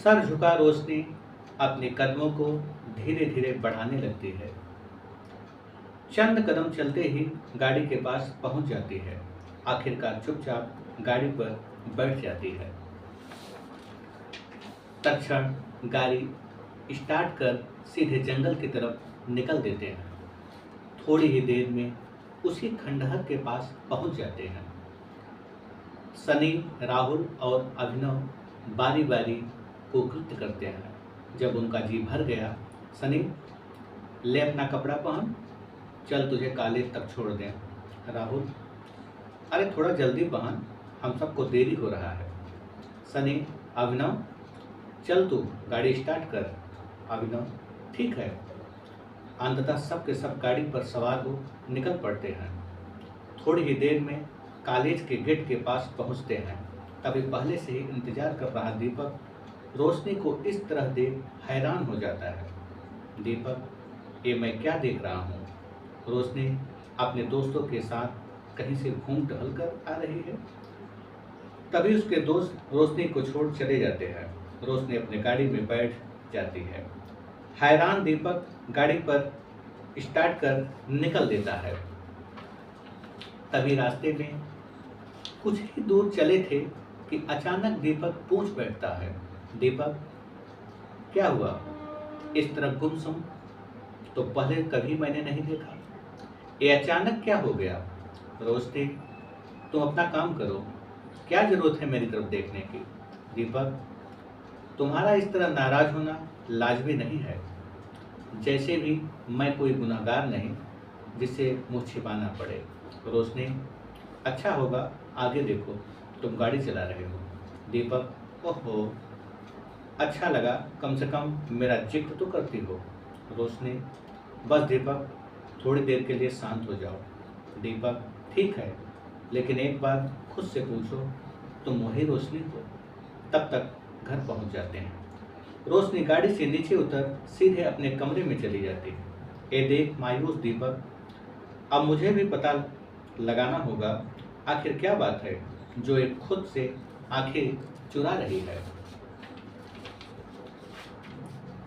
Sir झुका रोशनी अपने कदमों को धीरे धीरे बढ़ाने लगती है। चंद कदम चलते ही गाड़ी के पास पहुंच जाती है। आखिरकार चुपचाप गाड़ी पर बैठ जाती है। तत्क्षण गाड़ी स्टार्ट कर सीधे जंगल की तरफ निकल देते हैं। थोड़ी ही देर में उसी खंडहर के पास पहुंच जाते हैं। सनी, राहुल और अभिनव बारी बारी को कृत्य करते हैं। जब उनका जी भर गया, सनी, ले अपना कपड़ा पहन, चल तुझे कॉलेज तक छोड़ दें। राहुल, अरे थोड़ा जल्दी पहन, हम सबको देरी हो रहा है। सनी, अभिनव, चल तू गाड़ी स्टार्ट कर। अभिनव, ठीक है। अंततः सब के सब गाड़ी पर सवार हो निकल पड़ते हैं। थोड़ी ही देर में कॉलेज के गेट के पास पहुंचते हैं। तभी पहले से ही इंतजार कर रहा दीपक रोशनी को इस तरह देख हैरान हो जाता है। दीपक, ये मैं क्या देख रहा हूँ? रोशनी अपने दोस्तों के साथ कहीं से घूम टहल कर आ रही है। तभी उसके दोस्त रोशनी को छोड़ चले जाते हैं। रोशनी अपनी गाड़ी में बैठ जाती है। हैरान दीपक गाड़ी पर स्टार्ट कर निकल देता है। तभी रास्ते में कुछ ही दूर चले थे कि अचानक दीपक पूछ बैठता है, दीपक, क्या हुआ? इस तरह गुमसुम तो पहले कभी मैंने नहीं देखा। ये अचानक क्या हो गया? रोशनी, तुम अपना काम करो, क्या जरूरत है मेरी तरफ देखने की? दीपक, तुम्हारा इस तरह नाराज होना लाजमी नहीं है। जैसे भी मैं कोई गुनहगार नहीं जिससे मुँह छिपाना पड़े। रोशनी, अच्छा होगा, आगे देखो, तुम गाड़ी चला रहे हो। दीपक, ओहो, अच्छा लगा, कम से कम मेरा जिक्र तो करती हो। रोशनी, बस दीपक, थोड़ी देर के लिए शांत हो जाओ। दीपक, ठीक है, लेकिन एक बार खुद से पूछो, तुम वही रोशनी हो? तब तक घर पहुंच जाते हैं। रोशनी गाड़ी से नीचे उतर सीधे अपने कमरे में चली जाती है। ये देख मायूस दीपक, अब मुझे भी पता लगाना होगा आखिर क्या बात है जो एक खुद से आंखें चुरा रही है।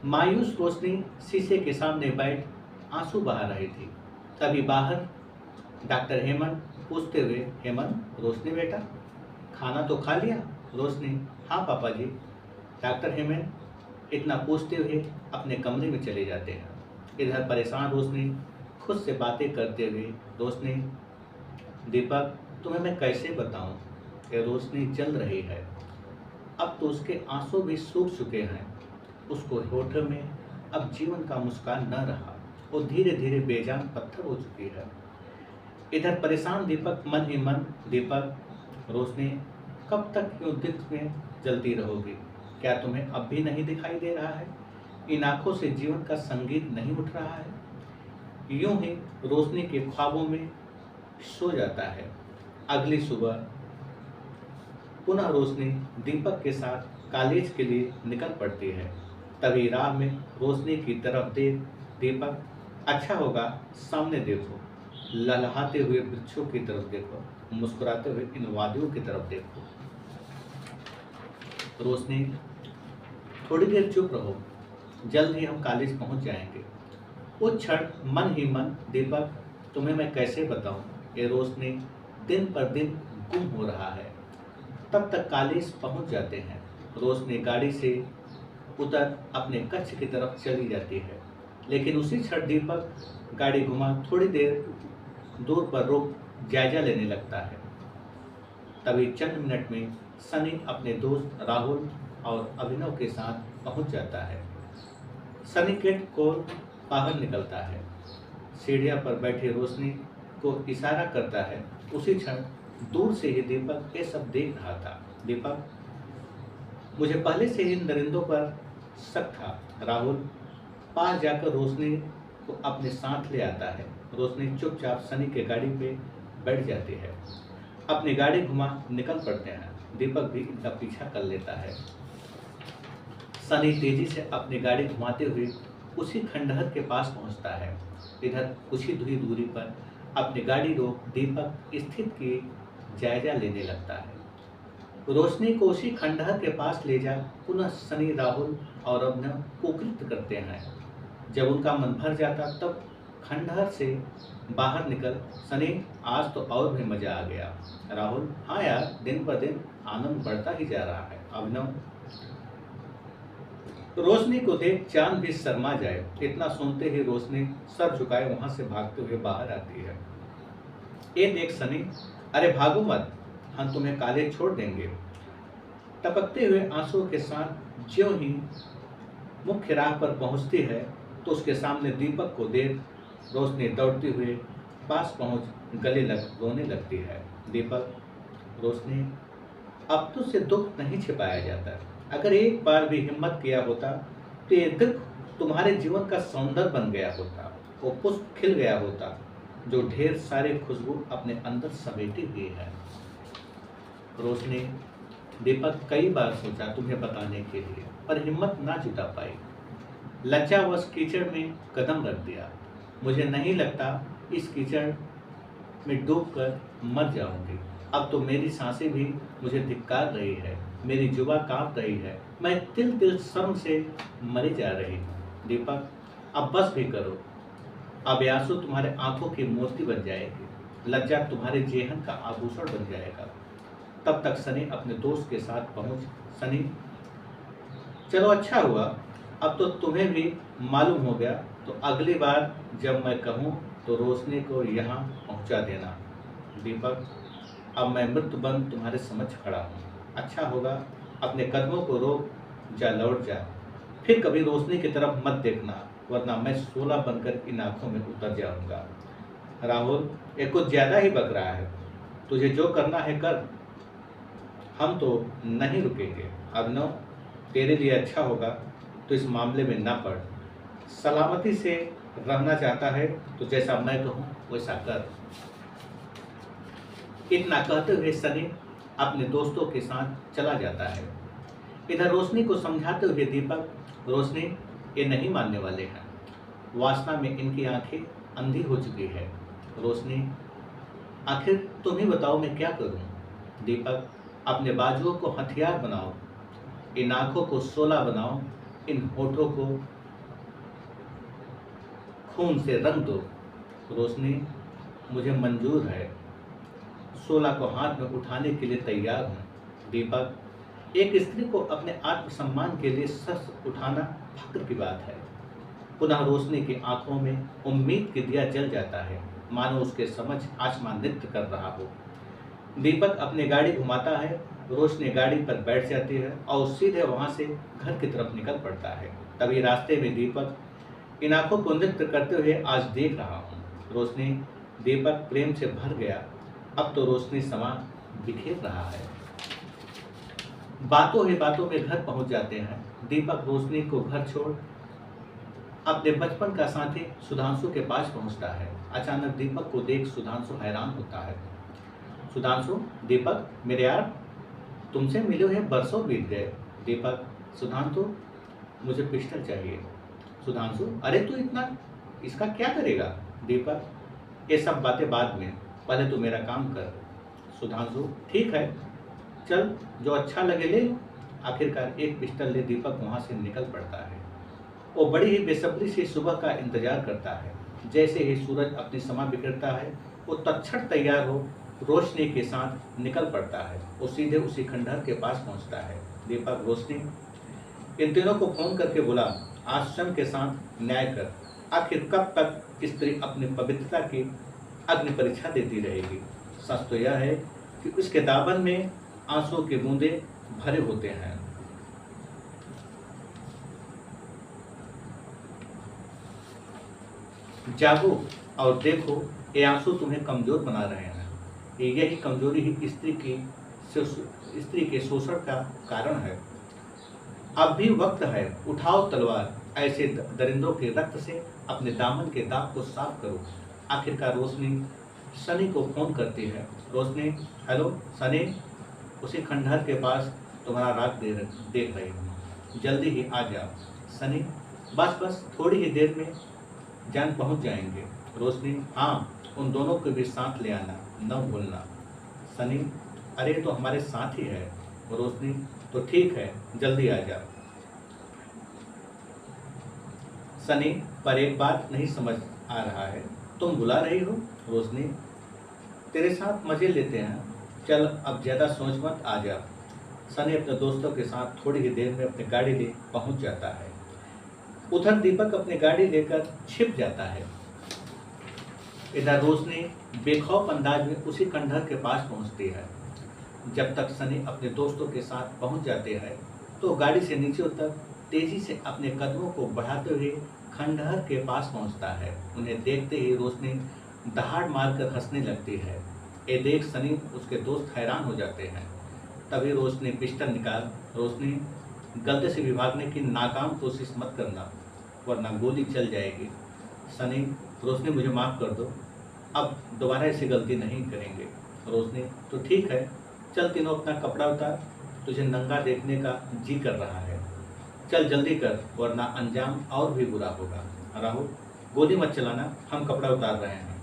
मायूस रोशनी शीशे के सामने बैठ आंसू बहा रही थी। तभी बाहर डॉक्टर हेमंत पूछते हुए, हेमंत, रोशनी बेटा, खाना तो खा लिया? रोशनी, हाँ पापा जी। डॉक्टर हेमंत इतना पूछते हुए अपने कमरे में चले जाते हैं। इधर परेशान रोशनी खुद से बातें करते हुए, रोशनी, दीपक, तुम्हें मैं कैसे बताऊं? ये रोशनी जल रही है। अब तो उसके आंसू भी सूख चुके हैं। उसको होठों में अब जीवन का मुस्कान न रहा। वो धीरे धीरे बेजान पत्थर हो चुकी है। इधर परेशान दीपक मन ही मन, दीपक, रोशनी कब तक यूं दिल में जलती रहोगी? क्या तुम्हें अब भी नहीं दिखाई दे रहा है? इन आंखों से जीवन का संगीत नहीं उठ रहा है? यूं ही रोशनी के ख्वाबों में सो जाता है। अगली सुबह पुनः रोशनी दीपक के साथ कॉलेज के लिए निकल पड़ती है। तभी राह में रोशनी की तरफ देख दीपक, अच्छा होगा, सामने देखो, ललहाते हुए वृक्षों की तरफ देखो, मुस्कुराते हुए इन वादियों की तरफ देखो। रोशनी, थोड़ी देर चुप रहो, जल्द ही हम कॉलेज पहुंच जाएंगे। उस क्षण मन ही मन, दीपक, तुम्हें मैं कैसे बताऊं, ये रोशनी दिन पर दिन गुम हो रहा है। तब तक कॉलेज पहुंच जाते हैं। रोशनी गाड़ी से उतर अपने कक्ष की तरफ चली जाती है, लेकिन उसी क्षण दीपक गाड़ी घुमा थोड़ी देर दूर पर रोक जायजा लेने लगता है। तभी चंद मिनट में सनी अपने दोस्त राहुल और अभिनव के साथ पहुंच जाता है। सनी गेट को बाहर निकलता है, सीढ़ियां पर बैठे रोशनी को इशारा करता है। उसी क्षण दूर से ही दीपक ये सब देख रहा था। दीपक, मुझे पहले से ही इन दरिंदों पर शक था। राहुल पास जाकर रोशनी को अपने साथ ले आता है। रोशनी चुपचाप सनी के गाड़ी पे बैठ जाती है। अपनी गाड़ी घुमा निकल पड़ते हैं। दीपक भी इनका पीछा कर लेता है। सनी तेजी से अपनी गाड़ी घुमाते हुए उसी खंडहर के पास पहुंचता है। इधर कुछ ही दूरी पर अपनी गाड़ी रोक दीपक स्थिति की जायजा लेने लगता है। रोशनी को उसी खंडहर के पास ले जा पुनः सनी, राहुल और अभिनव को कृत करते हैं। जब उनका मन भर जाता तब खंडहर से बाहर निकल सनी, आज तो और भी मजा आ गया। राहुल, हाँ यार, दिन ब दिन आनंद बढ़ता ही जा रहा है। अभिनव, रोशनी को देख चांद भी शर्मा जाए। इतना सुनते ही रोशनी सर झुकाए वहां से भागते हुए बाहर आती है। ये देख सनी, अरे भागो मत, हम तुम्हें काले छोड़ देंगे। टपकते हुए आंसुओं के साथ ज्यों ही मुख्य राह पर पहुंचती है तो उसके सामने दीपक को देख रोशनी दौड़ती हुए पास पहुंच गले लग रोने लगती है। दीपक, रोशनी, अब तो से दुख नहीं छिपाया जाता। अगर एक बार भी हिम्मत किया होता तो ये दुख तुम्हारे जीवन का सौंदर्य बन गया होता, वो पुष्प खिल गया होता जो ढेर सारे खुशबू अपने अंदर समेटे हुए है। रोशनी, दीपक, कई बार सोचा तुम्हें बताने के लिए पर हिम्मत ना जुटा पाई। लज्जावश कीचड़ में कदम रख दिया। मुझे नहीं लगता इस कीचड़ में डूबकर मर जाऊंगी। अब तो मेरी सांसें भी मुझे धिक्कार रही है, मेरी जुबां कांप रही है, मैं तिल तिल शर्म से मरी जा रही हूँ। दीपक, अब बस भी करो। अब आंसू तुम्हारे आंखों की मूर्ति बन जाएगी, लज्जा तुम्हारे जेहन का आभूषण बन जाएगा। तब तक सनी अपने दोस्त के साथ पहुंच, सनी, चलो अच्छा हुआ, अब तो तुम्हें भी मालूम हो गया, तो अगली बार जब मैं कहूँ तो रोशनी को यहाँ पहुँचा देना। दीपक, अब मैं मृत्यु बंद तुम्हारे समक्ष खड़ा हूँ, अच्छा होगा अपने कदमों को रोक, जा लौट जा, फिर कभी रोशनी की तरफ मत देखना, वरना मैं शोला बनकर इन आंखों में उतर जाऊंगा। राहुल, ये कुछ ज्यादा ही बक रहा है, तुझे जो करना है कर, हम तो नहीं रुकेंगे। अभिनव, तेरे लिए अच्छा होगा तो इस मामले में ना पड़, सलामती से रहना चाहता है तो जैसा मैं कहूँ वैसा कर। इतना कहते हुए सनी अपने दोस्तों के साथ चला जाता है। इधर रोशनी को समझाते हुए दीपक, रोशनी, ये नहीं मानने वाले हैं, वासना में इनकी आंखें अंधी हो चुकी है। रोशनी, आखिर तुम ही बताओ मैं क्या करूं। दीपक, अपने बाजुओं को हथियार बनाओ, इन आंखों को शोला बनाओ, इन होठों को खून से रंग दो। रोशनी, मुझे मंजूर है, शोला को हाथ में उठाने के लिए तैयार हूँ। दीपक, एक स्त्री को अपने आत्मसम्मान के लिए सर उठाना फक्र की बात है। पुनः रोशनी की आंखों में उम्मीद की दिया जल जाता है, मानो उसके समझ आसमान नृत्य कर रहा हो। दीपक अपनी गाड़ी घुमाता है, रोशनी गाड़ी पर बैठ जाती है और सीधे वहां से घर की तरफ निकल पड़ता है। तभी रास्ते में दीपक, इन आंखों को नृत्य करते हुए आज देख रहा हूँ। रोशनी, दीपक प्रेम से भर गया, अब तो रोशनी समा बिखेर रहा है। बातों ही बातों में घर पहुंच जाते हैं। दीपक रोशनी को घर छोड़ अपने बचपन का साथी सुधांशु के पास पहुंचता है। अचानक दीपक को देख सुधांशु हैरान होता है। सुधांशु, दीपक, मेरे यार, तुमसे मिले हुए बरसों बीत गए। दीपक, सुधांशु, मुझे पिस्टल चाहिए। सुधांशु, अरे तू इतना इसका क्या करेगा। दीपक, ये सब बातें बाद में, पहले तू मेरा काम कर। सुधांशु, ठीक है, चल जो अच्छा लगे ले। आखिरकार एक पिस्टल ले दीपक वहां से निकल पड़ता है। वो बड़ी ही बेसब्री से सुबह का इंतजार करता है। जैसे ही सूरज अपनी समा बिखरता है वो तत्क्षण तैयार हो रोशनी के साथ निकल पड़ता है। वो सीधे उसी खंडहर के पास पहुंचता है। दीपक, रोशनी, इन तीनों को फोन करके बुला, आश्रम के साथ न्याय कर। आखिर कब तक स्त्री अपनी पवित्रता की अग्नि परीक्षा देती रहेगी। सच तो यह है कि उसके दामन में आंसू के बूंदे भरे होते हैं। जागो और देखो, ये आंसू तुम्हें कमजोर बना रहे हैं। यही कमजोरी ही स्त्री के शोषण का कारण है। अब भी वक्त है, उठाओ तलवार, ऐसे दरिंदों के रक्त से अपने दामन के दाग को साफ करो। आखिरकार रोशनी सनी को फोन करती है। रोशनी, हेलो सनी, उसी खंडहर के पास तुम्हारा राग देख रही हूँ, जल्दी ही आ जाओ। सनी, बस थोड़ी ही देर में जान पहुँच जाएंगे। रोशनी, हाँ, उन दोनों को भी साथ ले आना, न भूलना। सनी, अरे तो हमारे साथ ही है, रोशनी, तो ठीक है, जल्दी आ जा। सनी, पर एक बात नहीं समझ आ रहा है, तुम बुला रही हो? रोशनी, तेरे साथ मजे लेते हैं, चल अब ज़्यादा सोच मत, आ जा। सनी अपने दोस्तों के साथ थोड़ी ही देर में अपनी गाड़ी ले पहुंच जाता है। उधर दीपक अपनी गाड़ी लेकर छिप जाता है। इधर रोशनी बेखौफ अंदाज में उसी खंडहर के पास पहुंचती है। जब तक सनी अपने दोस्तों के साथ पहुंच जाते हैं तो गाड़ी से नीचे उतर तेजी से अपने कदमों को बढ़ाते हुए खंडहर के पास पहुंचता है। उन्हें देखते ही रोशनी दहाड़ मारकर हंसने लगती है। ये देख सनी उसके दोस्त हैरान हो जाते हैं। तभी रोशनी पिस्टल निकाल, रोशनी, गलती से भी भागने की नाकाम कोशिश मत करना वरना गोली चल जाएगी। सनी, रोशनी मुझे माफ़ कर दो, अब दोबारा ऐसी गलती नहीं करेंगे। रोशनी, तो ठीक है, चल तीनों अपना कपड़ा उतार, तुझे नंगा देखने का जी कर रहा है। चल जल्दी कर वरना अंजाम और भी बुरा होगा। राहुल, गोली मत चलाना, हम कपड़ा उतार रहे हैं।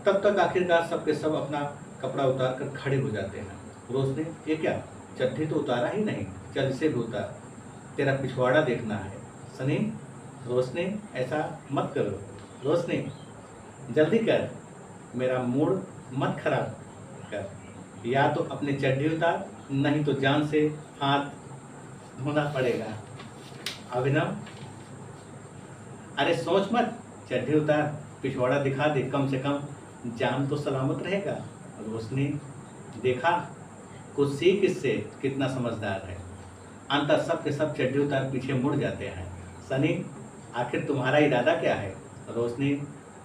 तब तक आखिरकार सबके सब अपना कपड़ा उतार कर खड़े हो जाते हैं। रोशनी, ये क्या, चड्ढी तो उतारा ही नहीं, चल इसे भी उतार, तेरा पिछवाड़ा देखना है। सनी, रोशनी ऐसा मत करो, रोशनी जल्दी कर, मेरा मूड मत खराब कर, या तो अपनी चड्ढी उतार नहीं तो जान से हाथ धोना पड़ेगा। अभिनव, अरे सोच मत, चड्ढी उतार, पिछवाड़ा दिखा दे, कम से कम जान तो सलामत रहेगा। रोशनी, देखा, कुछ सीख इससे, कितना समझदार है। अंतर सब के सब चड्ढी उतार पीछे मुड़ जाते हैं। सनी, आखिर तुम्हारा इरादा क्या है? रोशनी,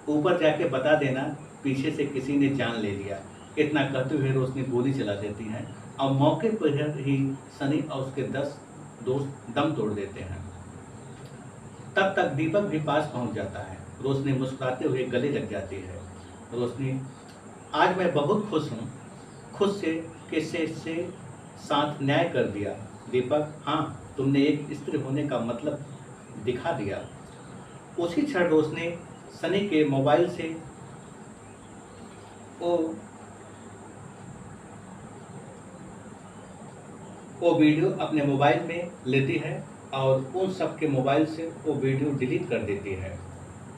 ऊपर जाके बता देना पीछे से किसी ने जान ले लिया। इतना कहते हुए रोशनी गोली चला देती हैं और मौके पर ही सनी और उसके 10 दोस्त दम तोड़ देते हैं। तब तक दीपक भी पास पहुंच जाता है। रोशनी मुस्कुराते हुए गले लग जाती है। रोशनी, आज मैं बहुत खुश हूँ, खुद से किसी से साथ न्याय कर दिया। दीपक, हाँ, तुमने एक स्त्री होने का मतलब दिखा दिया। उसी क्षण रोशनी सनी के मोबाइल से वो वीडियो अपने मोबाइल में लेती है और उन सब के मोबाइल से वो वीडियो डिलीट कर देती है।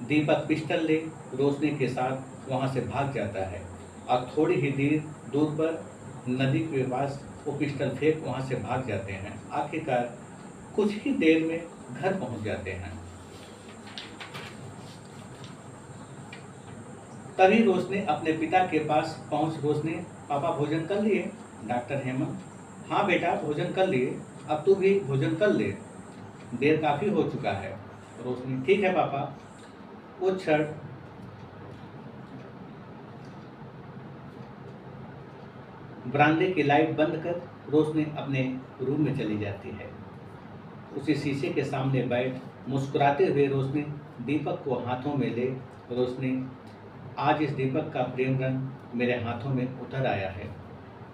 दीपक पिस्टल ले रोशनी के साथ वहाँ से भाग जाता है और थोड़ी ही दूर पर नदी के पास वो पिस्टल फेंक वहाँ से भाग जाते हैं। आखिरकार कुछ ही देर में घर पहुँच जाते हैं। तभी रोशनी अपने पिता के पास पहुँच, रोशनी, पापा भोजन कर लिए? डॉक्टर हेमंत, हाँ बेटा, भोजन कर लिए, अब तू भी भोजन कर ले, देर काफ़ी हो चुका है। रोशनी, ठीक है पापा। उस क्षण बरामदे की लाइट बंद कर रोशनी अपने रूम में चली जाती है। उसी शीशे के सामने बैठ मुस्कुराते हुए रोशनी दीपक को हाथों में ले, रोशनी, आज इस दीपक का प्रेम रंग मेरे हाथों में उतर आया है।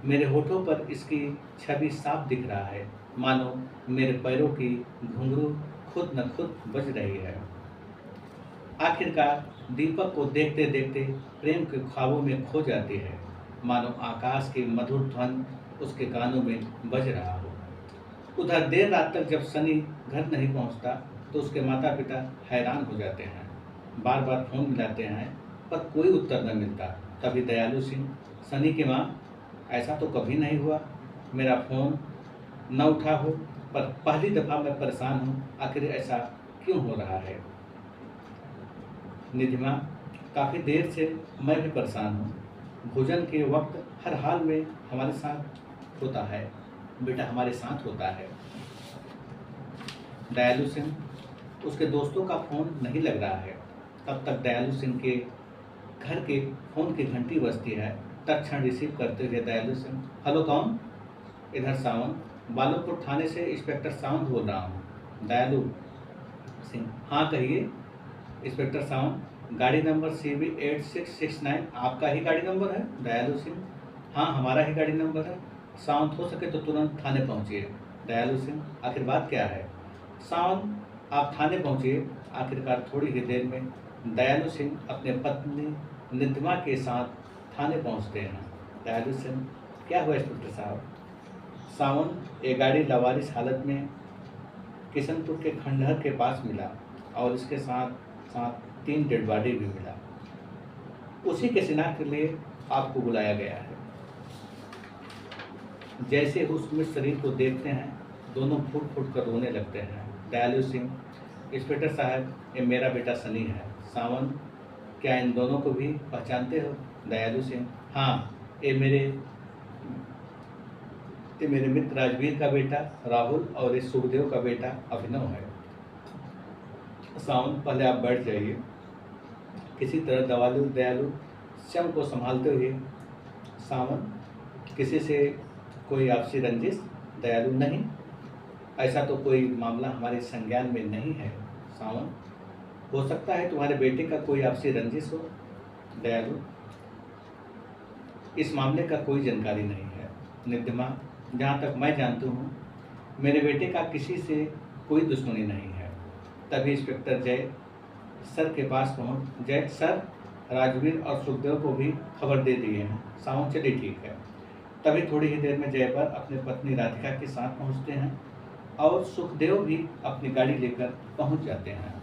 मेरे होठों पर इसकी छवि साफ दिख रहा है, मानो मेरे पैरों की घुंघरू खुद न खुद बज रही है। आखिरकार दीपक को देखते देखते प्रेम के ख्वाबों में खो जाती है, मानो आकाश की मधुर ध्वन उसके कानों में बज रहा हो। उधर देर रात तक जब सनी घर नहीं पहुंचता तो उसके माता पिता हैरान हो जाते हैं। बार बार फोन मिलाते हैं पर कोई उत्तर न मिलता। तभी दयालु सिंह, सनी की माँ, ऐसा तो कभी नहीं हुआ, मेरा फ़ोन न उठा हो, पर पहली दफ़ा मैं परेशान हूँ, आखिर ऐसा क्यों हो रहा है? निधिमा, काफ़ी देर से मैं भी परेशान हूँ, भोजन के वक्त हर हाल में हमारे साथ होता है, बेटा हमारे साथ होता है। दयालु सिंह, उसके दोस्तों का फ़ोन नहीं लग रहा है। तब तक दयालु सिंह के घर के फ़ोन की घंटी बजती है। तत्क्षण रिसीव करते हुए दयालु सिंह, हेलो कौन? इधर सावन, बालोपुर थाने से इंस्पेक्टर सावंत बोल रहा हूँ। दयालु सिंह, हाँ कहिए। इंस्पेक्टर सावंत, गाड़ी नंबर CV 8669 आपका ही गाड़ी नंबर है? दयालु सिंह, हाँ हमारा ही गाड़ी नंबर है। सावंत, हो सके तो तुरंत थाने पहुँचिए। दयालु सिंह, आखिर बात क्या है? सावंत, आप थाने पहुँचिए। आखिरकार थोड़ी ही देर में दयालु सिंह अपने पत्नी निधिमा के साथ थाने पहुँचते हैं। दयालु सिंह, क्या हुआ इंस्पेक्टर साहब? सावन एक गाड़ी लावारिस हालत में किशनपुर के खंडहर के पास मिला और इसके साथ साथ 3 डेड बॉडी भी मिला। उसी के शिनाख्त के लिए आपको बुलाया गया है। जैसे उस मृत शरीर को देखते हैं दोनों फूट फूट कर रोने लगते हैं। दयालु सिंह, इंस्पेक्टर साहब, ये मेरा बेटा सनी है। सावन, क्या इन दोनों को भी पहचानते हो? दयालु सिंह, हाँ, ये मेरे मित्र राजवीर का बेटा राहुल और इस सुखदेव का बेटा अभिनव है। सावन, पहले आप बैठ जाइए। किसी तरह दयालु स्वयं को संभालते हुए, सावन, किसी से कोई आपसी रंजिश? दयालु, नहीं, ऐसा तो कोई मामला हमारे संज्ञान में नहीं है। सावन, हो सकता है तुम्हारे बेटे का कोई आपसी रंजिश हो। दयालु, इस मामले का कोई जानकारी नहीं है। निधिमा, जहाँ तक मैं जानती हूँ मेरे बेटे का किसी से कोई दुश्मनी नहीं है। तभी इंस्पेक्टर जय सर के पास पहुँच, जय सर, राजवीर और सुखदेव को भी खबर दे दिए हैं। सावन, चलिए ठीक है। तभी थोड़ी ही देर में जयवर अपनी पत्नी राधिका के साथ पहुँचते हैं और सुखदेव भी अपनी गाड़ी लेकर पहुँच जाते हैं।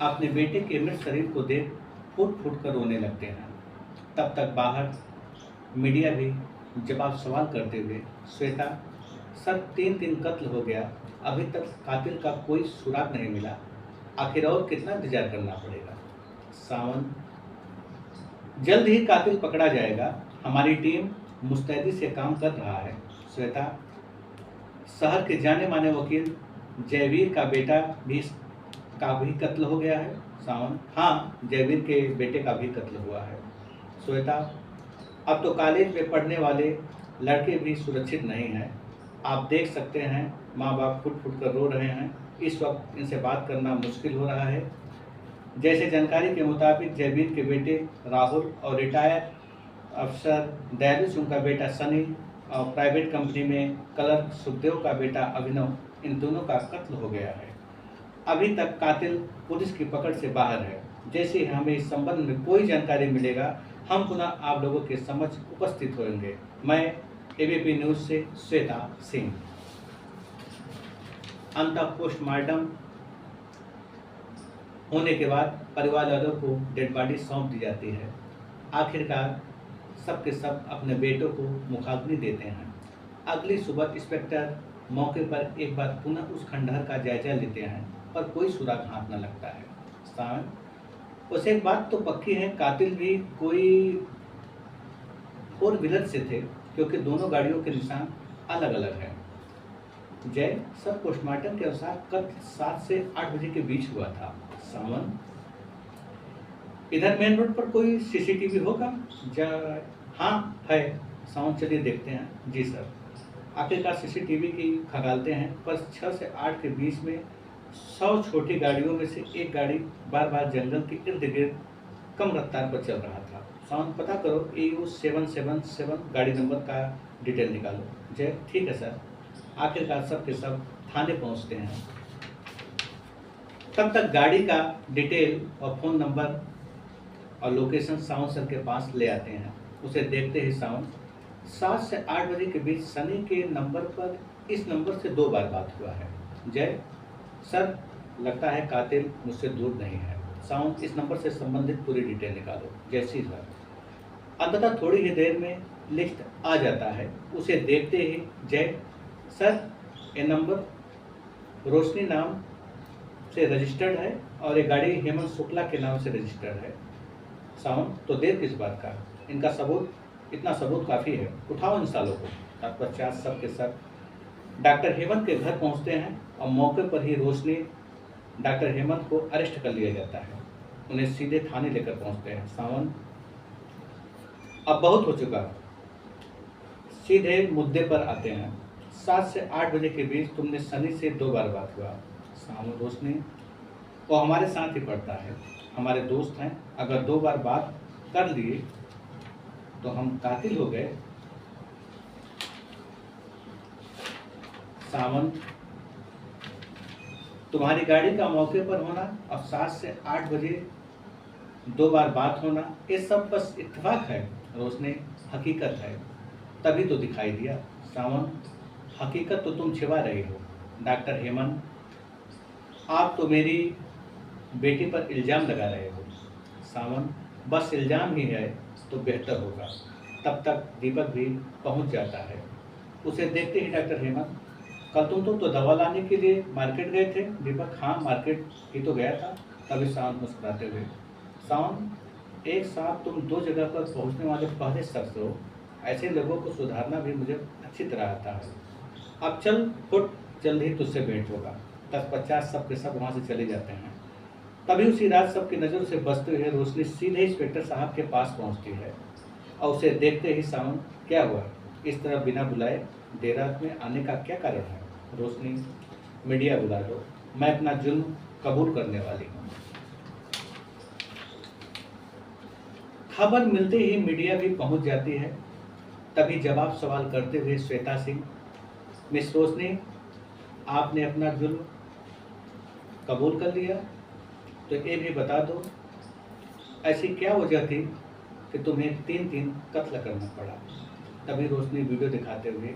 अपने बेटे के मृत शरीर को देख फूट फूट कर रोने लगते हैं। तब तक बाहर मीडिया भी जवाब सवाल करते हुए, श्वेता, सर 3 कत्ल हो गया, अभी तक कातिल का कोई सुराग नहीं मिला, आखिर और कितना इंतजार करना पड़ेगा? सावन, जल्द ही कातिल पकड़ा जाएगा, हमारी टीम मुस्तैदी से काम कर रहा है। श्वेता, शहर के जाने माने वकील जयवीर का बेटा भी का भी कत्ल हो गया है। सावन, हाँ, जयवीर के बेटे का भी कत्ल हुआ है। श्वेता, अब तो कॉलेज में पढ़ने वाले लड़के भी सुरक्षित नहीं हैं। आप देख सकते हैं माँ बाप फुट फुट कर रो रहे हैं। इस वक्त इनसे बात करना मुश्किल हो रहा है। जैसे जानकारी के मुताबिक जयवीर के बेटे राहुल और रिटायर अफसर दयालु सिंह का बेटा सनी और प्राइवेट कंपनी में क्लर्क सुखदेव का बेटा अभिनव, इन दोनों का कत्ल हो गया है। अभी तक कातिल पुलिस की पकड़ से बाहर है। जैसे हमें इस संबंध में कोई जानकारी मिलेगा हम पुनः आप लोगों के समक्ष उपस्थित होंगे। मैं एबीपी न्यूज से श्वेता सिंह। अंत पोस्टमार्टम होने के बाद परिवार वालों को डेड बॉडी सौंप दी जाती है। आखिरकार सबके सब अपने बेटों को मुखाग्नि देते हैं। अगली सुबह इंस्पेक्टर मौके पर एक बार पुनः उस खंडहर का जायजा लेते हैं पर कोई सुराग हाथ न लगता है। सावन, उसे एक बात तो पक्की है, कातिल भी कोई 4 व्हीलर से थे क्योंकि दोनों गाड़ियों के निशान अलग अलग हैं। जय, सब पोस्टमार्टम के अनुसार कत्ल 7 से 8 बजे के बीच हुआ था। सावन, इधर मेन रोड पर कोई सीसीटीवी होगा? जय, हाँ है। सावन, चलिए देखते हैं। जी सर। आखिरकार सीसीटीवी की खंगालते हैं पर 6 से 8 के बीच में 100 छोटी गाड़ियों में से एक गाड़ी बार बार जंगल के इर्द गिर्द कम रफ्तार पर चल रहा था। साउंड पता करो, AU 777 गाड़ी नंबर का डिटेल निकालो। जय, ठीक है सर। आखिरकार सब के सब थाने पहुंचते हैं। तब तक गाड़ी का डिटेल और फ़ोन नंबर और लोकेशन साउंड सर के पास ले आते हैं। उसे देखते ही साउंड 7 से 8 बजे के बीच सनी के नंबर पर इस नंबर से 2 बार बात हुआ है। जय सर, लगता है कातिल मुझसे दूर नहीं है। साउंड, इस नंबर से संबंधित पूरी डिटेल निकालो। जैसी सर। अंततः थोड़ी ही देर में लिस्ट आ जाता है। उसे देखते ही जय सर, ये नंबर रोशनी नाम से रजिस्टर्ड है और ये गाड़ी हेमंत शुक्ला के नाम से रजिस्टर्ड है। साउंड, तो देर किस बात का? इनका सबूत, इतना सबूत काफ़ी है, उठाओ इन सालों को। तत्पश्चात सब के सब डॉक्टर हेमंत के घर पहुंचते हैं और मौके पर ही रोशनी डॉक्टर हेमंत को अरेस्ट कर लिया जाता है। उन्हें सीधे थाने लेकर पहुंचते हैं। सावन, अब बहुत हो चुका, सीधे मुद्दे पर आते हैं। 7 से 8 बजे के बीच तुमने सनी से 2 बार बात हुआ। सावन, रोशनी, वो हमारे साथ ही पढ़ता है, हमारे दोस्त हैं, अगर 2 बार बात कर लिए तो हम कातिल हो गए। सावन, तुम्हारी गाड़ी का मौके पर होना और 7 से 8 बजे 2 बार बात होना, ये सब बस इत्तेफाक है। रोशनी, हकीकत है। तभी तो दिखाई दिया। सावन, हकीकत तो तुम छिपा रही हो। डॉक्टर हेमंत, आप तो मेरी बेटी पर इल्ज़ाम लगा रहे हो। सावन, बस इल्ज़ाम ही है तो बेहतर होगा। तब तक दीपक भी पहुंच जाता है। उसे देखते ही डॉक्टर हेमंत, कल तुम तो दवा लाने के लिए मार्केट गए थे। दीपक, हाँ मार्केट ही तो गया था। तभी सावन मुस्कुराते हुए, सावन, एक साथ तुम दो जगह पर पहुंचने वाले पहले शख्स हो। ऐसे लोगों को सुधारना भी मुझे अच्छी तरह आता है। अब चल फुट, जल्द ही तुझसे भेंट होगा। 10-50 सब के सब वहाँ से चले जाते हैं। तभी उसी रात सबकी नज़रों से बचते हुए रोशनी सीधे इंस्पेक्टर साहब के पास पहुँचती है और उसे देखते ही सावन, क्या हुआ, इस तरह बिना बुलाए देर रात में आने का क्या कारण है? रोशनी, मीडिया बुला लो, मैं अपना जुल्म कबूल करने वाली हूँ। खबर मिलते ही मीडिया भी पहुंच जाती है। तभी जवाब सवाल करते हुए श्वेता सिंह, मिस रोशनी, आपने अपना जुल्म कबूल कर लिया, तो ये भी बता दो ऐसी क्या वजह थी कि तुम्हें 3 कत्ल करना पड़ा? तभी रोशनी वीडियो दिखाते हुए,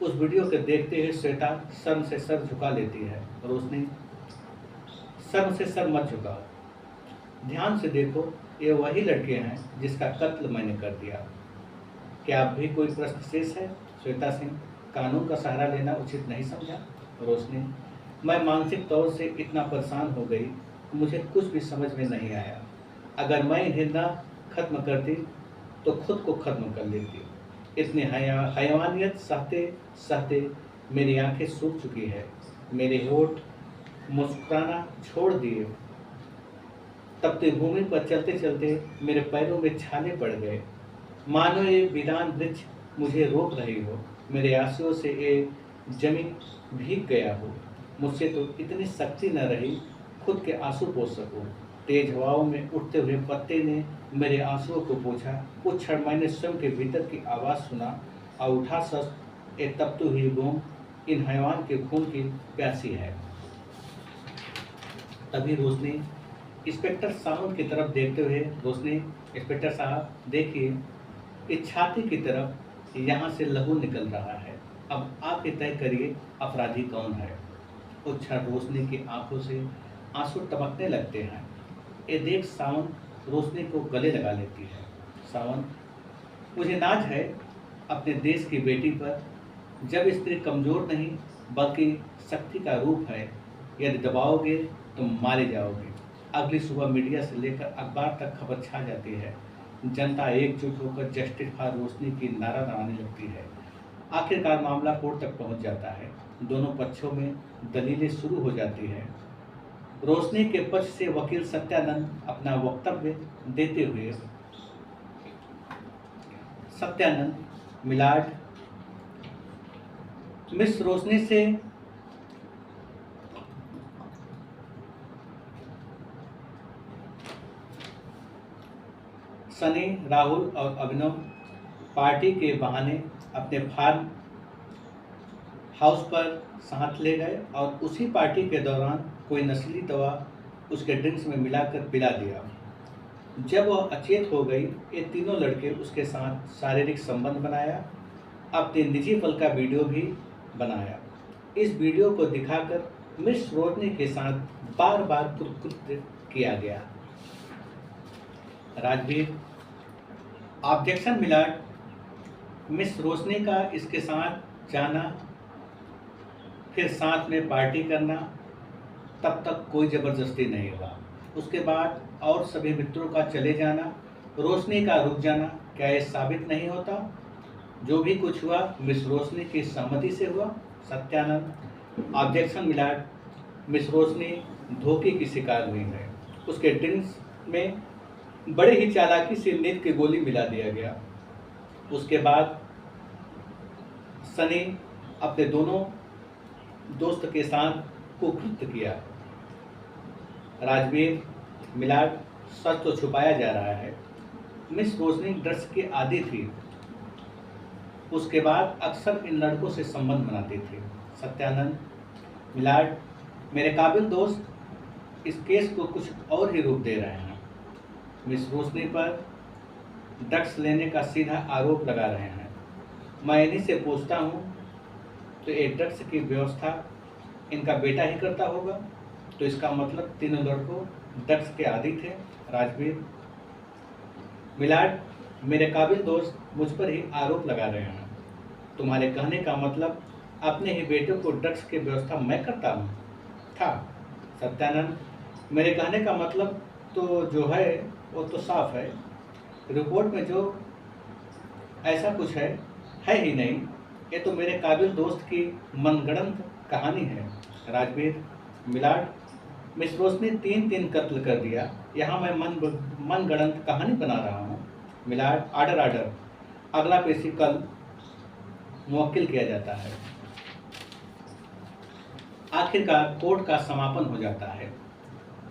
उस वीडियो के देखते हुए श्वेता शर्म से सर झुका लेती है। रोशनी, शर्म से सर मत झुकाओ, ध्यान से देखो, ये वही लड़के हैं जिसका कत्ल मैंने कर दिया। क्या अब भी कोई प्रश्न शेष है? श्वेता सिंह, कानून का सहारा लेना उचित नहीं समझा? रोशनी, मैं मानसिक तौर से इतना परेशान हो गई, मुझे कुछ भी समझ में नहीं आया। अगर मैं इन्हें ना खत्म करती तो खुद को खत्म कर लेती। इतनी हैवानियत सहते सहते मेरी आंखें सूख चुकी है, मेरे होठ मुस्कुराना छोड़ दिए। तपती भूमि पर चलते चलते मेरे पैरों में छाले पड़ गए, मानो ये वीरान वृक्ष मुझे रोक रही हो। मेरे आंसुओं से ये जमीन भीग गया हो। मुझसे तो इतनी शक्ति न रही खुद के आंसू पोंछ सकूं। तेज हवाओं में उठते हुए पत्ते ने मेरे आंसुओं को पोंछा। कुछ क्षण मैंने स्वयं के भीतर की आवाज़ सुना और उठा, सच ये तपती हुई बूंद इन हैवान के खून की प्यासी है। तभी रोशनी इंस्पेक्टर सावंत की तरफ देखते हुए, रोशनी, इंस्पेक्टर साहब देखिए, इस छाती की तरफ यहाँ से लहू निकल रहा है। अब आप ही तय करिए अपराधी कौन है। उस क्षण रोशनी की आंखों से आंसू टपकने लगते हैं। ये देख सावंत रोशनी को गले लगा लेती है। सावंत, मुझे नाज है अपने देश की बेटी पर। जब स्त्री कमज़ोर नहीं बल्कि शक्ति का रूप है, यदि दबाओगे तो मारे जाओगे। अगली सुबह मीडिया से लेकर अखबार तक खबर छा जाती है। जनता एकजुट होकर जस्टिस फॉर रोशनी की नारा लगाने लगती है। आखिरकार मामला कोर्ट तक पहुंच जाता है। दोनों पक्षों में दलीलें शुरू हो जाती है। रोशनी के पक्ष से वकील सत्यानंद अपना वक्तव्य देते हुए, सत्यानंद, मिलाड, मिस रोशनी से सनी, राहुल और अभिनव पार्टी के बहाने अपने फार्म हाउस पर साथ ले गए और उसी पार्टी के दौरान कोई नशीली दवा उसके ड्रिंक्स में मिलाकर पिला दिया। जब वह अचेत हो गई, ये तीनों लड़के उसके साथ शारीरिक संबंध बनाया, अपने निजी पल का वीडियो भी बनाया। इस वीडियो को दिखाकर मिस रोशनी के साथ बार बार कुटकुट किया गया। राजवीर, ऑब्जेक्शन मिलाड, मिस रोशनी का इसके साथ जाना, फिर साथ में पार्टी करना, तब तक कोई ज़बरदस्ती नहीं हुआ। उसके बाद और सभी मित्रों का चले जाना, रोशनी का रुक जाना, क्या ये साबित नहीं होता जो भी कुछ हुआ मिस रोशनी की सहमति से हुआ? सत्यानंद, ऑब्जेक्शन मिलाड, मिस रोशनी धोखे की शिकार हुई है। उसके ड्रिंक्स में बड़े ही चालाकी से नींद की गोली मिला दिया गया। उसके बाद सनी अपने दोनों दोस्त के साथ कुकृत्य किया। राजवीर, मिलाड, सच तो छुपाया जा रहा है। मिस रोशनी ड्रग्स की आदी थी। उसके बाद अक्सर इन लड़कों से संबंध बनाती थी। सत्यानंद, मिलाड, मेरे काबिल दोस्त इस केस को कुछ और ही रूप दे रहे हैं। मिस रोशनी पर ड्रग्स लेने का सीधा आरोप लगा रहे हैं। मैं इन्हीं से पूछता हूँ, तो ये ड्रग्स की व्यवस्था इनका बेटा ही करता होगा। तो इसका मतलब तीनों लड़कों ड्रग्स के आदी थे। राजवीर, मिलाड, मेरे काबिल दोस्त मुझ पर ही आरोप लगा रहे हैं। तुम्हारे कहने का मतलब अपने ही बेटों को ड्रग्स की व्यवस्था मैं करता हूँ था? सत्यानंद, मेरे कहने का मतलब तो जो है वो तो साफ है। रिपोर्ट में जो ऐसा कुछ है ही नहीं। ये तो मेरे काबिल दोस्त की मनगढ़ंत कहानी है। राजवीर, मिलाड, मिस रोज ने 3-3 कत्ल कर दिया, यहाँ मैं मनगढ़ंत कहानी बना रहा हूँ। मिलाड, आर्डर आर्डर, अगला पेशी कल मुवक्किल किया जाता है। आखिरकार कोर्ट का समापन हो जाता है।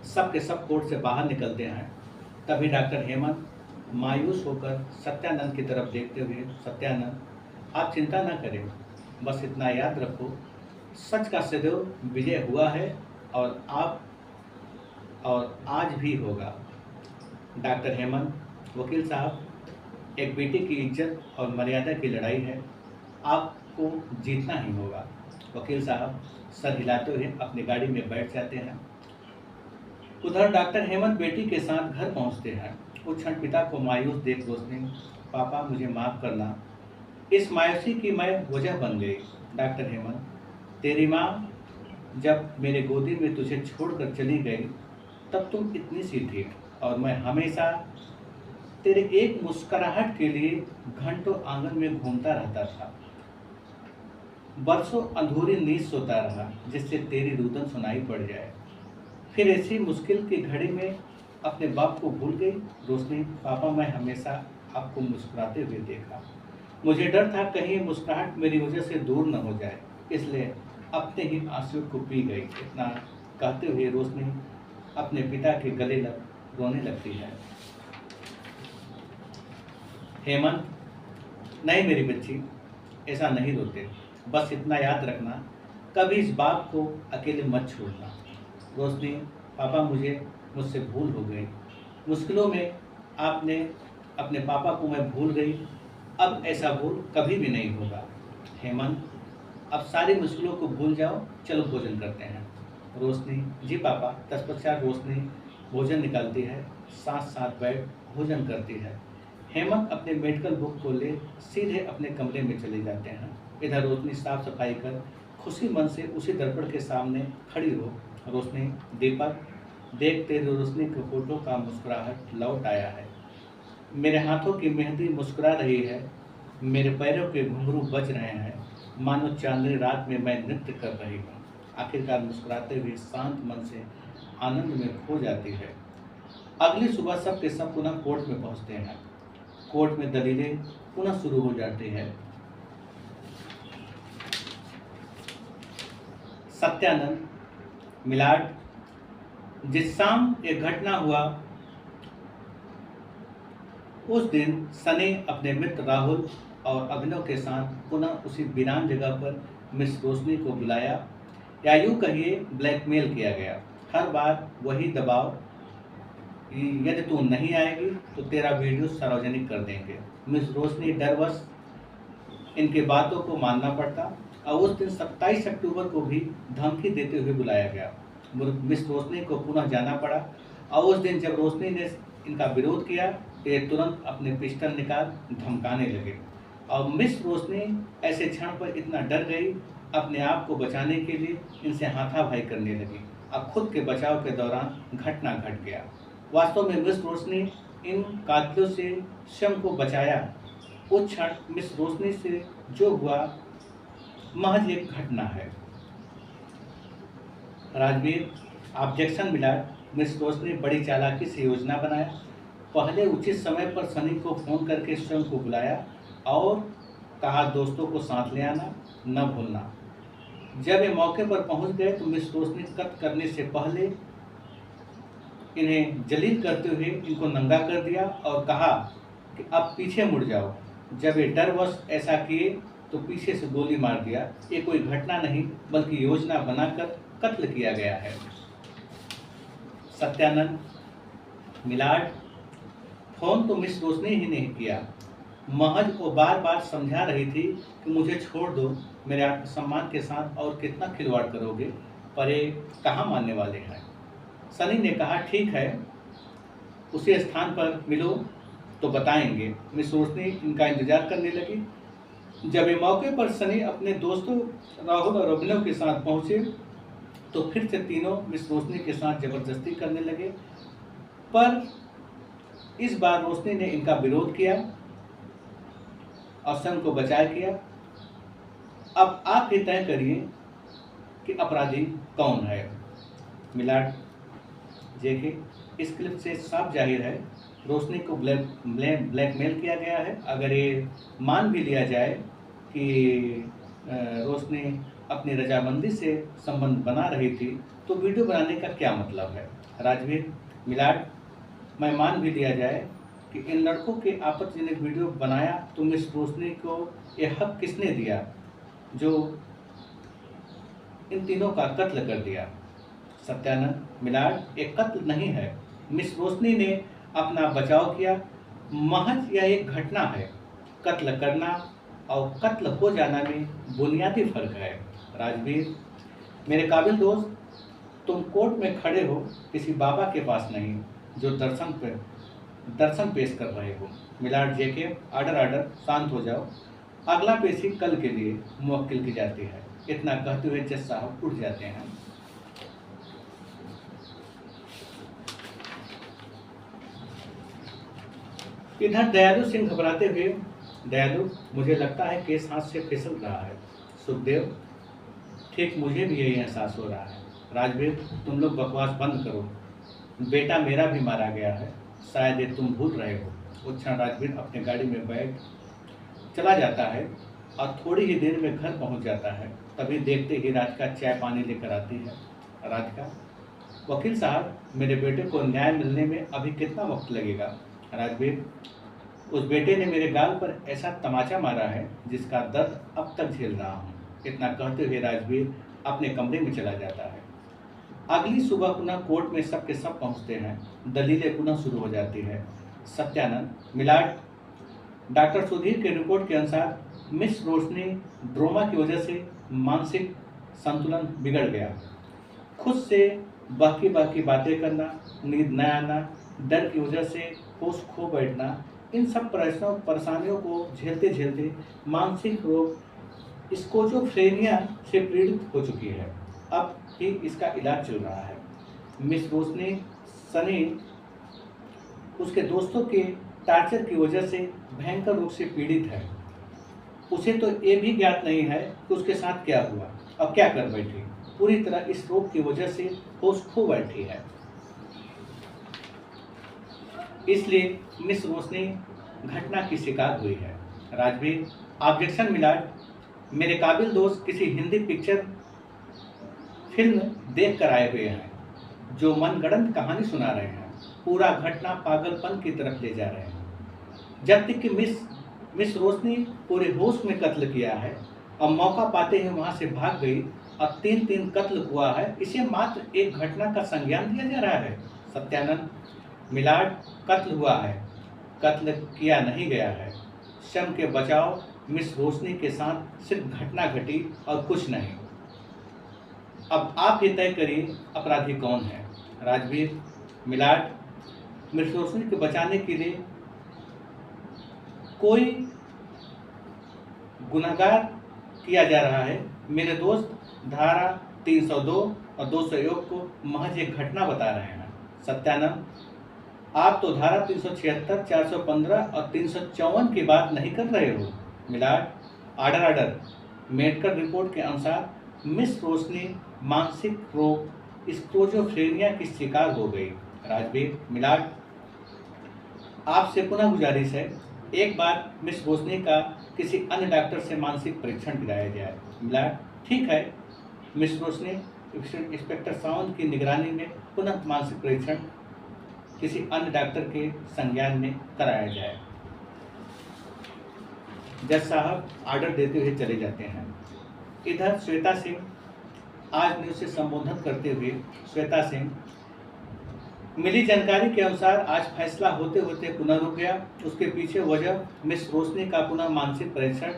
सब के सब कोर्ट से बाहर निकलते हैं। तभी डॉक्टर हेमंत मायूस होकर सत्यानंद की तरफ देखते हुए, सत्यानंद, आप चिंता न करें, बस इतना याद रखो, सच का सदैव विजय हुआ है और आज भी होगा। डॉक्टर हेमंत, वकील साहब, एक बेटे की इज्जत और मर्यादा की लड़ाई है, आपको जीतना ही होगा। वकील साहब सर हिलाते हुए अपनी गाड़ी में बैठ जाते हैं। उधर डॉक्टर हेमंत बेटी के साथ घर पहुंचते हैं। उस क्षण पिता को मायूस देख रोशनी, पापा मुझे माफ़ करना, इस मायूसी की मैं वजह बन गई। डॉक्टर हेमंत, तेरी माँ जब मेरे गोदी में तुझे छोड़कर चली गई तब तुम इतनी सी थी और मैं हमेशा तेरे एक मुस्कुराहट के लिए घंटों आंगन में घूमता रहता था। बरसों अधूरी नींद सोता रहा जिससे तेरी रुदन सुनाई पड़ जाए। फिर ऐसी मुश्किल की घड़ी में अपने बाप को भूल गई। रोशनी, पापा मैं हमेशा आपको मुस्कुराते हुए देखा, मुझे डर था कहीं मुस्कुराहट मेरी वजह से दूर न हो जाए, इसलिए अपने ही आंसू को पी गई। इतना कहते हुए रोशनी अपने पिता के गले लग रोने लगती है। हेमंत, नहीं मेरी बच्ची, ऐसा नहीं रोते, बस इतना याद रखना, कभी इस बाप को अकेले मत छोड़ना। रोशनी, पापा मुझसे भूल हो गई, मुश्किलों में आपने अपने पापा को मैं भूल गई, अब ऐसा भूल कभी भी नहीं होगा। हेमंत, अब सारी मुश्किलों को भूल जाओ, चलो भोजन करते हैं। रोशनी, जी पापा। तत्पश्चात रोशनी भोजन निकालती है, साथ साथ बैठ भोजन करती है। हेमंत अपने मेडिकल बुक को ले सीधे अपने कमरे में चले जाते हैं। इधर रोशनी साफ सफाई कर खुशी मन से उसी दर्पण के सामने खड़ी हो। रोशनी, दीपक देख, तेरी रोशनी के फोटो का मुस्कुराहट लौट आया है, मेरे हाथों की मेहंदी मुस्कुरा रही है, मेरे पैरों के घुंघरू बज रहे हैं, मानो चांदनी रात में मैं नृत्य कर रही हूँ। आखिरकार मुस्कुराते हुए शांत मन से आनंद में खो जाती है। अगली सुबह सब के सब पुनः कोर्ट में पहुँचते हैं। कोर्ट में दलीलें पुनः शुरू हो जाती है। सत्यानंद, मिलाड, जिस शाम एक घटना हुआ उस दिन सनी अपने मित्र राहुल और अभिनव के साथ पुनः उसी वीरान जगह पर मिस रोशनी को बुलाया, या यूँ कहिए ब्लैकमेल किया गया। हर बार वही दबाव, यदि तू नहीं आएगी तो तेरा वीडियो सार्वजनिक कर देंगे। मिस रोशनी डरवश इनके बातों को मानना पड़ता और उस दिन 27 अक्टूबर को भी धमकी देते हुए बुलाया गया। मिस रोशनी को पुनः जाना पड़ा और उस दिन जब रोशनी ने इनका विरोध किया तो ये तुरंत अपने पिस्टल निकाल धमकाने लगे और मिस रोशनी ऐसे क्षण पर इतना डर गई, अपने आप को बचाने के लिए इनसे हाथापाई करने लगी। अब खुद के बचाव के दौरान घटना घट गया। वास्तव में मिस रोशनी इन कातिलों से स्वयं को बचाया। उस क्षण मिस रोशनी से जो हुआ महज एक घटना है। राजवीर, ऑब्जेक्शन मिला। मिस रोशनी बड़ी चालाकी से योजना बनाया, पहले उचित समय पर सनी को फोन करके स्वयं को बुलाया और कहा दोस्तों को साथ ले आना, न भूलना। जब ये मौके पर पहुंच गए तो मिस रोशनी कत्ल करने से पहले इन्हें जलील करते हुए इनको नंगा कर दिया और कहा कि अब पीछे मुड़ जाओ। जब ये डरवश ऐसा किए तो पीछे से गोली मार दिया। ये कोई घटना नहीं बल्कि योजना बनाकर कत्ल किया गया है। सत्यानंद, मिलाड, फोन तो मिस रोशनी ही नहीं किया, महज वो बार बार समझा रही थी कि मुझे छोड़ दो, मेरे आत्मसम्मान के साथ और कितना खिलवाड़ करोगे, पर ये कहाँ मानने वाले हैं। सनी ने कहा, ठीक है, उसी स्थान पर मिलो तो बताएंगे। मिस रोशनी इनका इंतजार करने लगी। जब ये मौके पर सनी अपने दोस्तों राहुल और अभिनव के साथ पहुंचे तो फिर से तीनों मिस रोशनी के साथ जबरदस्ती करने लगे, पर इस बार रोशनी ने इनका विरोध किया और सन को बचाव किया। अब आप ही तय करिए कि अपराधी कौन है। मिलाड जेके, इस क्लिप से साफ जाहिर है रोशनी को ब्लैकमेल किया गया है। अगर ये मान भी लिया जाए कि रोशनी अपनी रजामंदी से संबंध बना रही थी तो वीडियो बनाने का क्या मतलब है। राजवीर, मिलाड, मैं मान भी लिया जाए कि इन लड़कों के आपत्तिजनक वीडियो बनाया तो मिस रोशनी को यह हक किसने दिया जो इन तीनों का कत्ल कर दिया। सत्यानंद, मिलाड, एक कत्ल नहीं है, मिस रोशनी ने अपना बचाव किया। महज यह एक घटना है। कत्ल करना और कत्ल हो जाना में बुनियादी फर्क है। राजवीर, मेरे काबिल दोस्त, तुम कोर्ट में खड़े हो किसी बाबा के पास नहीं जो दर्शन पेश कर रहे हो। मिलाड जेके, आर्डर, शांत हो जाओ। अगला पेशी कल के लिए मुवक्किल की जाती है। इतना कहते हुए जज साहब उठ जाते हैं। इधर दयालु सिंह घबराते हुए, दयालु, मुझे लगता है केस हाथ से फिसल रहा है। सुखदेव, ठीक मुझे भी यही एहसास हो रहा है। राजवीर, तुम लोग बकवास बंद करो, बेटा मेरा भी मारा गया है, शायद ये तुम भूल रहे हो। उस क्षण राजवीर अपने गाड़ी में बैठ चला जाता है और थोड़ी ही देर में घर पहुंच जाता है। तभी देखते ही राधिका चाय पानी लेकर आती है। राधिका, वकील साहब, मेरे बेटे को न्याय मिलने में अभी कितना वक्त लगेगा। राजवीर, उस बेटे ने मेरे गाल पर ऐसा तमाचा मारा है जिसका दर्द अब तक झेल रहा हूँ। इतना कहते हुए राजवीर अपने कमरे में चला जाता है। अगली सुबह पुनः कोर्ट में सब के सब पहुंचते हैं। दलीलें पुनः शुरू हो जाती है। सत्यानंद, मिलाड, डॉक्टर सुधीर के रिपोर्ट के अनुसार मिस रोशनी ड्रोमा की वजह से मानसिक संतुलन बिगड़ गया। खुद से बाकी बातें करना, नींद न आना, डर की वजह से होश खो बैठना, इन सब परेशानियों को झेलते झेलते मानसिक रोग स्किज़ोफ्रेनिया से पीड़ित हो चुकी है। अब भी इसका इलाज चल रहा है। मिस रोशनी, सनी, उसके दोस्तों के टार्चर की वजह से भयंकर रोग से पीड़ित है। उसे तो ये भी ज्ञात नहीं है कि उसके साथ क्या हुआ और क्या कर बैठी। पूरी तरह इस रोग की वजह से होश खो बैठी है। इसलिए मिस रोशनी घटना की शिकार हुई है। राजवीर, ऑब्जेक्शन। मिलाड, मेरे काबिल दोस्त किसी हिंदी फिल्म देख कर आए हुए हैं जो मनगढ़ंत कहानी सुना रहे हैं। पूरा घटना पागलपन की तरफ ले जा रहे हैं। जब तक कि मिस रोशनी पूरे होश में कत्ल किया है और मौका पाते ही वहां से भाग गई और 3 कत्ल हुआ है, इसे मात्र एक घटना का संज्ञान दिया जा रहा है। सत्यानंद, मिलाड, कत्ल हुआ है, कत्ल किया नहीं गया है। शम के बचाव मिस रोशनी के साथ सिर्फ घटना घटी और कुछ नहीं। अब आप ही तय करिए अपराधी कौन है। राजवीर, मिलाड, मिस रोशनी को बचाने के लिए कोई गुनाहगार किया जा रहा है। मेरे दोस्त धारा 302 और 201 को महज एक घटना बता रहे हैं। सत्यानंद, आप तो धारा 376, 415 और 354 की बात नहीं कर रहे हो। मिलाड, आर्डर, मेडिकल रिपोर्ट के अनुसार मिस रोशनी मानसिक रोग स्किज़ोफ्रेनिया की शिकार हो गई। राजवीर, मिलाड, आपसे पुनः गुजारिश है, एक बार मिस रोशनी का किसी अन्य डॉक्टर से मानसिक परीक्षण कराया जाए। मिलाड, ठीक है, मिस रोशनी इंस्पेक्टर सावंत की निगरानी में पुनः मानसिक परीक्षण किसी अन्य डॉक्टर के संज्ञान में कराया जाए। जज साहब आर्डर देते हुए चले जाते हैं। इधर श्वेता सिंह, आज न्यूज़ से संबोधन करते हुए श्वेता सिंह मिली जानकारी के अनुसार आज फैसला होते होते पुनः रुक गया। उसके पीछे वजह मिस रोशनी का पुनः मानसिक परीक्षण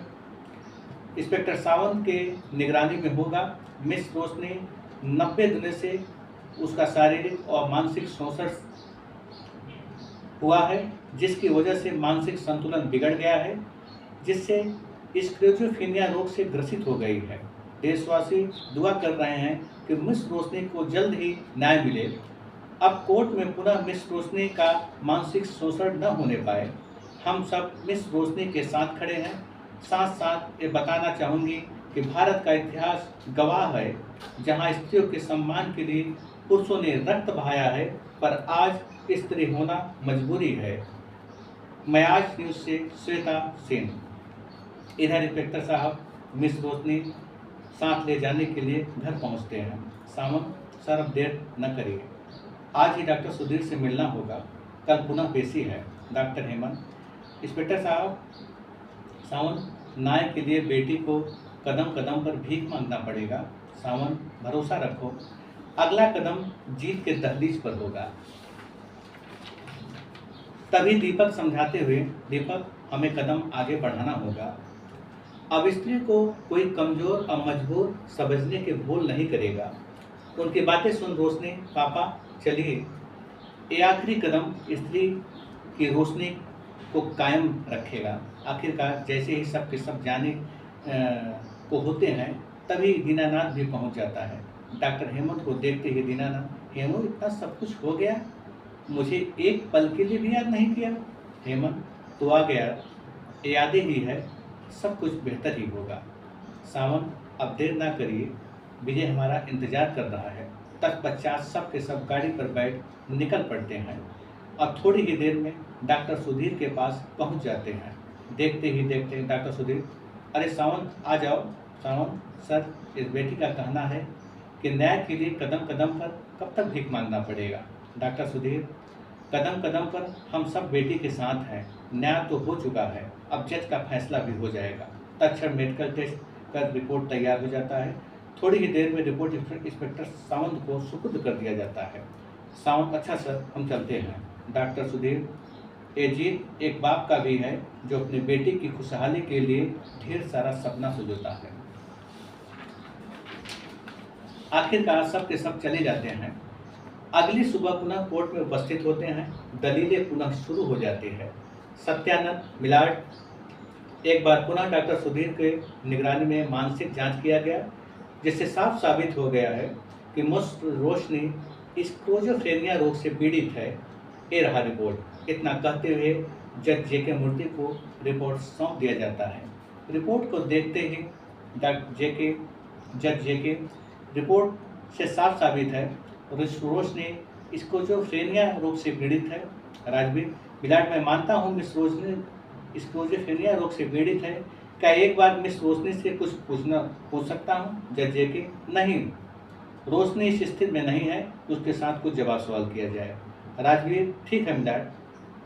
इंस्पेक्टर सावंत के निगरानी में होगा। मिस रोशनी 90 दिनों से उसका शारीरिक और मानसिक शोषण हुआ है, जिसकी वजह से मानसिक संतुलन बिगड़ गया है, जिससे स्किज़ोफ्रेनिया रोग से ग्रसित हो गई है। देशवासी दुआ कर रहे हैं कि मिस रोशनी को जल्द ही न्याय मिले। अब कोर्ट में पुनः मिस रोशनी का मानसिक शोषण न होने पाए। हम सब मिस रोशनी के साथ खड़े हैं। साथ साथ ये बताना चाहूँगी कि भारत का इतिहास गवाह है, जहाँ स्त्रियों के सम्मान के लिए पुरुषों ने रक्त बहाया है, पर आज स्त्री होना मजबूरी है। मैं आज न्यूज़ से श्वेता सेन। इधर इंस्पेक्टर साहब मिस रोशनी साथ ले जाने के लिए घर पहुंचते हैं। सावंत, सर अब देर न करिए, आज ही डॉक्टर सुधीर से मिलना होगा, कल पुनः पेशी है। डॉक्टर हेमंत, इंस्पेक्टर साहब, सावंत, न्याय के लिए बेटी को कदम कदम पर भीख मांगना पड़ेगा। सावंत, भरोसा रखो, अगला कदम जीत के दहलीज पर होगा। तभी दीपक समझाते हुए, दीपक, हमें कदम आगे बढ़ाना होगा। अब स्त्री को कोई कमजोर और मजबूर समझने के भूल नहीं करेगा। उनकी बातें सुन रोशनी, पापा चलिए, ये आखिरी कदम स्त्री की रोशनी को कायम रखेगा। आखिरकार जैसे ही सब के सब जाने को होते हैं, तभी दीनानाथ भी पहुंच जाता है। डॉक्टर हेमंत को देखते ही दीनानाथ, हेमंत, इतना सब कुछ हो गया, मुझे एक पल के लिए भी याद नहीं किया। हेमंत, तो आ गया, यादें ही है, सब कुछ बेहतर ही होगा। सावंत, अब देर ना करिए, विजय हमारा इंतजार कर रहा है। तत्पश्चात सब के सब गाड़ी पर बैठ निकल पड़ते हैं और थोड़ी ही देर में डॉक्टर सुधीर के पास पहुंच जाते हैं। देखते ही देखते डॉक्टर सुधीर, अरे सावंत, आ जाओ। सावंत, सर, इस बेटी का कहना है कि न्याय के लिए कदम कदम पर कब तक भीख मांगना पड़ेगा। डॉक्टर सुधीर, कदम कदम पर हम सब बेटी के साथ हैं। न्याय तो हो चुका है, अब जज का फैसला भी हो जाएगा। तत्क्षण मेडिकल टेस्ट कर रिपोर्ट तैयार हो जाता है। थोड़ी ही देर में रिपोर्ट इंस्पेक्टर सावंत को सुपुर्द कर दिया जाता है। सावंत, अच्छा सर, हम चलते हैं। डॉक्टर सुधीर, ये जीत एक बाप का भी है, जो अपनी बेटी की खुशहाली के लिए ढेर सारा सपना सुजोता है। आखिरकार सब के सब चले जाते हैं। अगली सुबह पुनः कोर्ट में उपस्थित होते हैं। दलीलें पुनः शुरू हो जाती है। सत्यानंद, मिलाड, एक बार पुनः डॉक्टर सुधीर के निगरानी में मानसिक जांच किया गया, जिससे साफ साबित हो गया है कि मिस रोशनी स्किज़ोफ्रेनिया रोग से पीड़ित है। ये रहा रिपोर्ट। इतना कहते हुए जज जेके मूर्ति को रिपोर्ट सौंप दिया जाता है। रिपोर्ट को देखते ही जज जेके, रिपोर्ट से साफ साबित है रोशनी स्किज़ोफ्रेनिया रोग से पीड़ित है। राजवीर, मिलाड, मैं मानता हूँ मिस रोशनी स्किज़ोफ्रेनिया रोग से पीड़ित है। क्या एक बार मिस रोशनी से कुछ पूछ सकता हूँ? जज जेके, नहीं, रोशनी इस स्थिति में नहीं है, उसके साथ कुछ जवाब सवाल किया जाए। राजवीर, ठीक है मिलाड,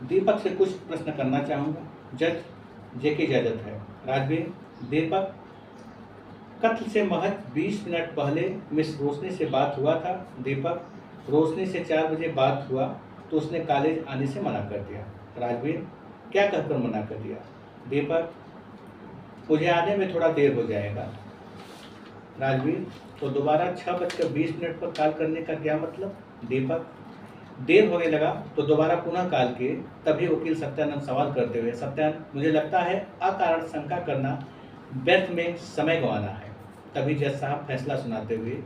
दीपक से कुछ प्रश्न करना चाहूँगा। जज जेके, इजाज़त है। राजवीर, दीपक, कत्ल से महज 20 मिनट पहले मिस रोशनी से बात हुआ था। दीपक, रोशनी से 4 बजे बात हुआ तो उसने कॉलेज आने से मना कर दिया। राजवीर, क्या कहकर मना कर दिया? दीपक, मुझे आने में थोड़ा देर हो जाएगा। राजवीर, तो दोबारा 6:20 पर कॉल करने का क्या मतलब? दीपक, देर होने लगा तो दोबारा पुनः कॉल किए, तभी वकील सत्यानंद सवाल करते हुए, सत्यानंद, मुझे लगता है अकारण शंका करना व्यर्थ में समय गंवाना है। तभी जज साहब फैसला सुनाते हुए,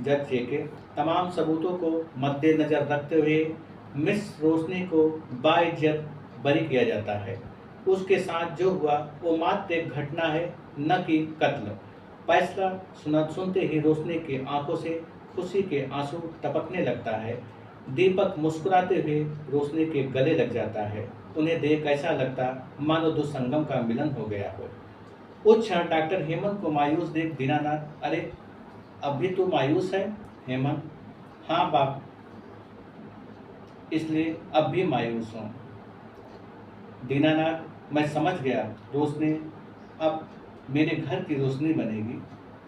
जज जेके, तमाम सबूतों को मद्देनजर रखते हुए मिस रोशनी को बाइज्जत बरी किया जाता है। उसके साथ जो हुआ वो मात्र एक घटना है, न कि कत्ल। फैसला सुनते ही रोशनी की आंखों से खुशी के आंसू टपकने लगता है। दीपक मुस्कुराते हुए रोशनी के गले लग जाता है। उन्हें देख ऐसा लगता मानो दो संगम का मिलन हो गया हो। उस क्षण डॉक्टर हेमंत को मायूस देख दीनानाथ, अरे अब भी तू मायूस है? हेमंत, हाँ बाप, इसलिए अब भी मायूस हूँ। दीनानाथ, मैं समझ गया, रोशनी अब मेरे घर की रोशनी बनेगी।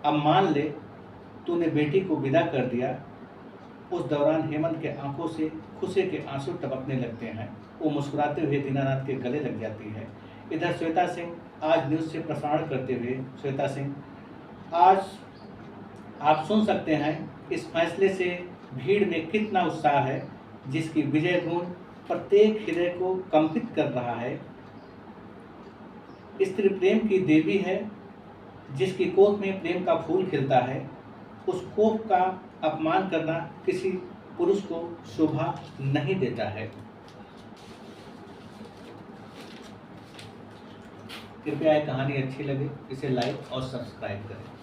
अब मान ले तूने बेटी को विदा कर दिया, उस दौरान हेमंत के आंखों से खुशी के आंसू टपकने लगते हैं। वो मुस्कुराते हुए दीनानाथ के गले लग जाती है। इधर श्वेता सिंह आज न्यूज़ से प्रसारण करते हुए, श्वेता सिंह, आज आप सुन सकते हैं इस फैसले से भीड़ में कितना उत्साह है, जिसकी विजय धुन प्रत्येक हृदय को कंपित कर रहा है। स्त्री प्रेम की देवी है, जिसकी कोख में प्रेम का फूल खिलता है। उस कोख का अपमान करना किसी पुरुष को शोभा नहीं देता है। कृपया ये कहानी अच्छी लगे इसे लाइक और सब्सक्राइब करें।